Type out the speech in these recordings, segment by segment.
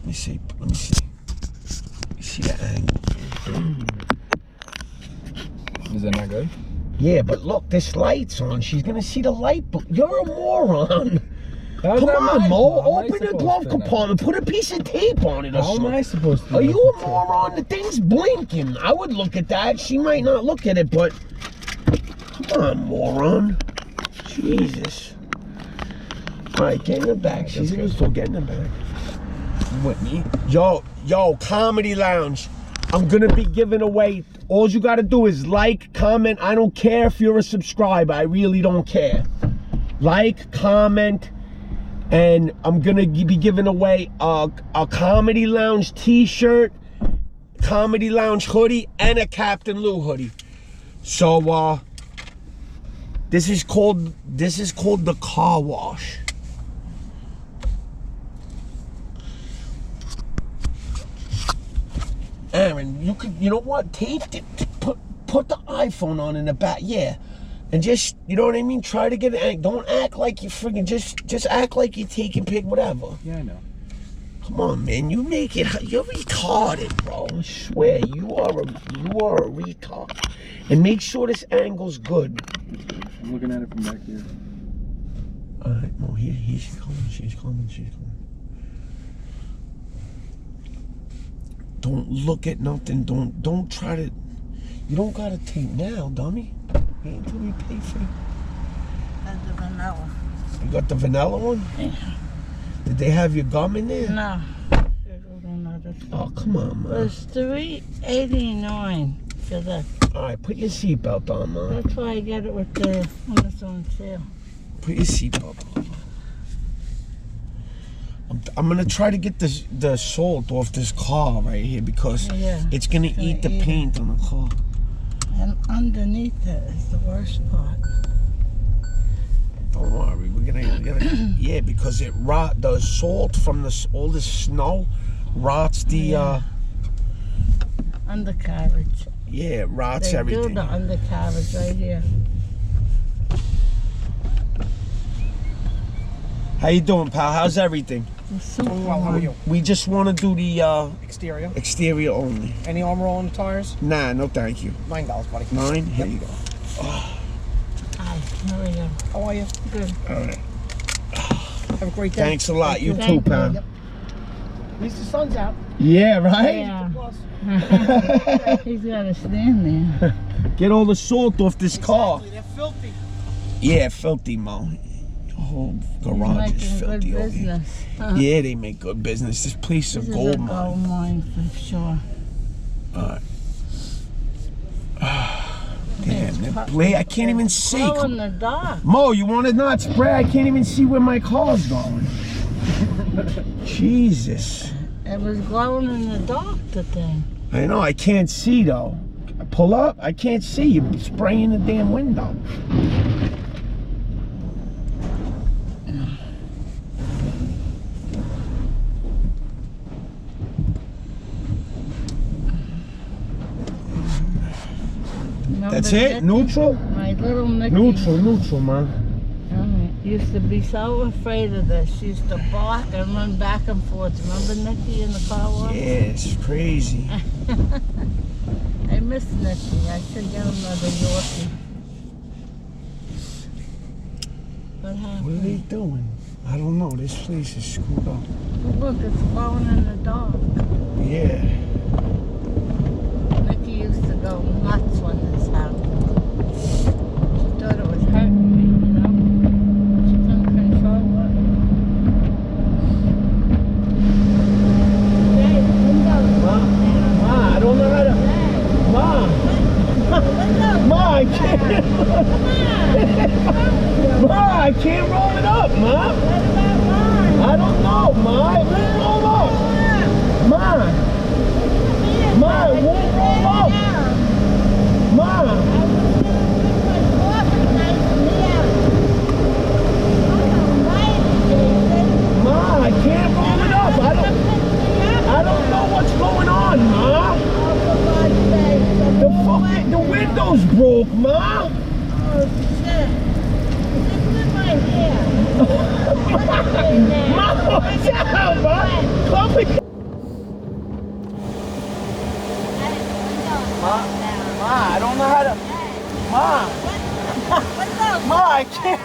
me see. Let me see. You see the angle. Is that not good? Yeah, but look, this light's on. She's gonna see the light. You're a moron. How's Come that on, my Mo. fault? How am I Open the supposed glove to know? compartment. Put a piece of tape on it or How am something. I supposed to know? Are you a moron? The thing's blinking. I would look at that. She might not look at it, but come on, moron. Jesus. All right, get in the back. She's gonna still get in the back. With me? Yo, Comedy Lounge. I'm gonna be giving away. All you gotta do is like, comment. I don't care if you're a subscriber. I really don't care. Like, comment, and I'm gonna be giving away a Comedy Lounge t-shirt, Comedy Lounge hoodie, and a Captain Lou hoodie. So this is called the car wash. Aaron, you know what? Tape it. Put the iPhone on in the back, yeah, and just, you know what I mean. Try to get it. Don't act like you friggin' just act like you're taking pic, whatever. Yeah, I know. Come on, man. You make it. You're retarded, bro. I swear, you are a retard. And make sure this angle's good. I'm looking at it from back here. All right, Mo. He's coming. She's coming. Don't look at nothing. Don't try to. You don't gotta tape now, dummy. Wait until we pay for it. That's the vanilla. You got the vanilla one? Yeah. Did they have your gum in there? No. Oh, come on, man. It's $3.89 for that. All right, put your seatbelt on, man. That's why I get it with the when it's on sale. Put your seatbelt on. I'm gonna try to get the salt off this car right here because it's gonna eat the paint on the car. And underneath it is the worst part. Don't worry, we're gonna yeah, because it the salt from all this snow rots the undercarriage. Yeah, it rots They everything. do the undercarriage right here. How you doing, pal? How's everything? Well, how are you? We just want to do the Exterior. exterior only. Any armor on the tires? Nah, no thank you. $9, buddy. 9? Here you go. Hi, how are you? How are you? Good. All right. Have a great day. Thanks a lot. You Thank too, pal. you. At least the sun's out. Yeah, right? Yeah. Plus. He's got to stand there. Get all the salt off this car. Exactly, they're filthy. Yeah, filthy, Mo. The whole garage is Making filthy good over here. business. Yeah, they make good business. This place is This a gold is a mine. gold mine for sure. Alright. Damn, that blade, I can't even see. Glow in the dark. Mo, you want to not spray? I can't even see where my car's going. Jesus. It was glowing in the dark, the thing. I know, I can't see though. I pull up, I can't see. You're spraying the damn window. That's it? Neutral? My little Mickey. Neutral, man. Used to be so afraid of this. She used to bark and run back and forth. Remember Nicky in the car wash? Yeah, it's crazy. I miss Nicky. I should get another Yorkie. What happened? What are they doing? I don't know. This place is screwed up. Look, it's glowing in the dark. Yeah. Nicky used to go nuts when this happened. She thought it was hurting me, you know? She couldn't control it. Hey, the window's open now. Ma, I don't know how to. Ma. Ma, I can't. Ma, I can't roll it up, Ma. What about mine? I don't know, Ma. It won't roll up. Ma. Ma, it won't roll up. Ma. Ma, I can't roll it up. I don't know what's going on, Ma. The window's broke, Ma. Oh, shit. This is my hair. Ma, what's up, Ma? Come Ma. Ma, I can't.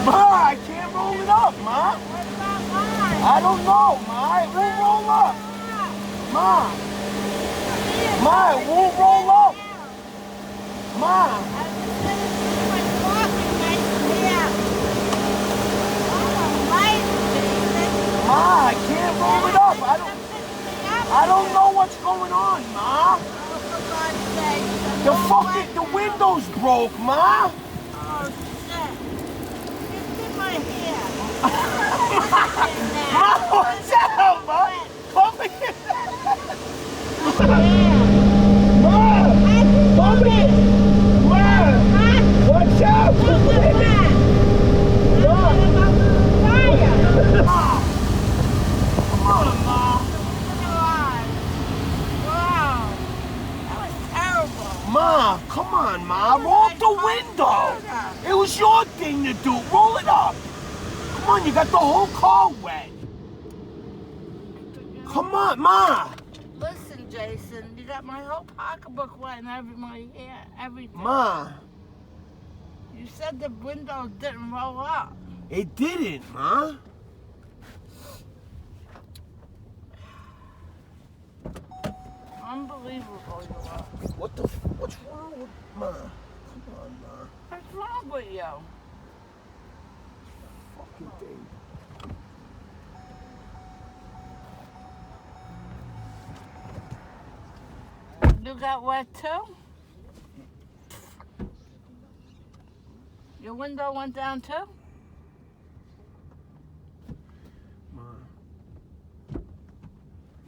Ma, I can't roll it up, Ma. I don't know, Ma. It won't roll up. Ma. Ma, it won't roll up. Ma. Ma, I can't roll it up. I don't know what's going on, Ma. The window's broke, Ma. Oh, shit. Get my hair. Ma, what's up, Ma? Come here. Ma, come here. Ma, what's up? Come here. Ma. Come on, Ma. Ma, come on, Ma. Roll up the window. It was your thing to do. Roll it up. Come on, you got the whole car wet. Come on, Ma. Listen, Jason, you got my whole pocketbook wet and my hair, everything. Ma, You said the window didn't roll up. it didn't, Ma. Unbelievable you are. What's wrong with Ma? Come on, Ma. What's wrong with you? Fucking thing. You got wet too? Your window went down too? Ma.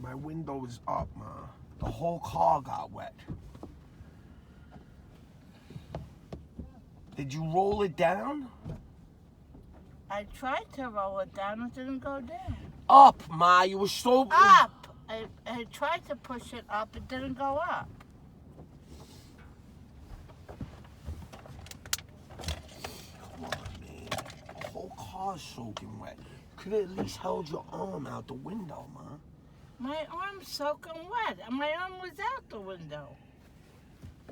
My window is up, Ma. The whole car got wet. Did you roll it down? I tried to roll it down, it didn't go down. Up, Ma. You were so... Up! I tried to push it up, it didn't go up. Come on, man. The whole car's soaking wet. You could have at least held your arm out the window, Ma. My arm's soaking wet, and my arm was out the window.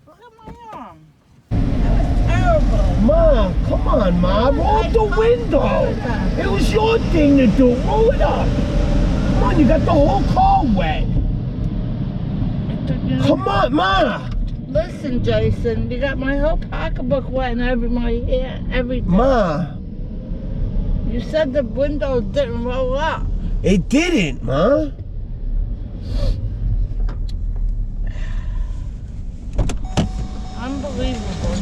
Look at my arm. That was terrible. Ma, come on, Ma. Roll up the window. It was your thing to do. Roll it up. Come on, you got the whole car wet. Come on, Ma. Listen, Jason, you got my whole pocketbook wet and my hair, everything. Ma, You said the window didn't roll up. it didn't, Ma. Unbelievable.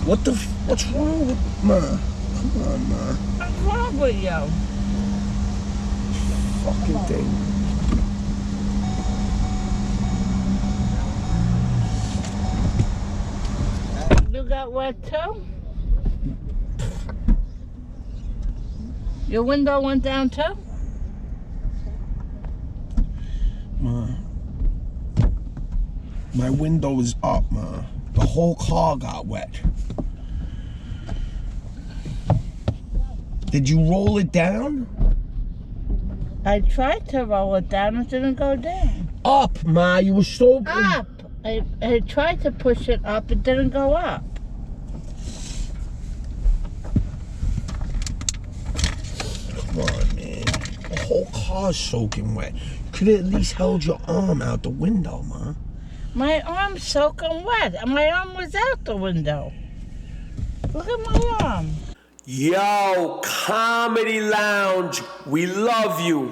What's wrong with Ma? Come on, Ma. What's wrong with you? Fucking thing. You got wet too? Your window went down too? Ma. My window is up, Ma. The whole car got wet. Did you roll it down? I tried to roll it down, it didn't go down. Up, Ma. You were so... Up! I tried to push it up, it didn't go up. Come on, man. The whole car's soaking wet. You could have at least held your arm out the window, Ma. My arm's soaking wet, and my arm was out the window. Look at my arm. Yo, Comedy Lounge, we love you.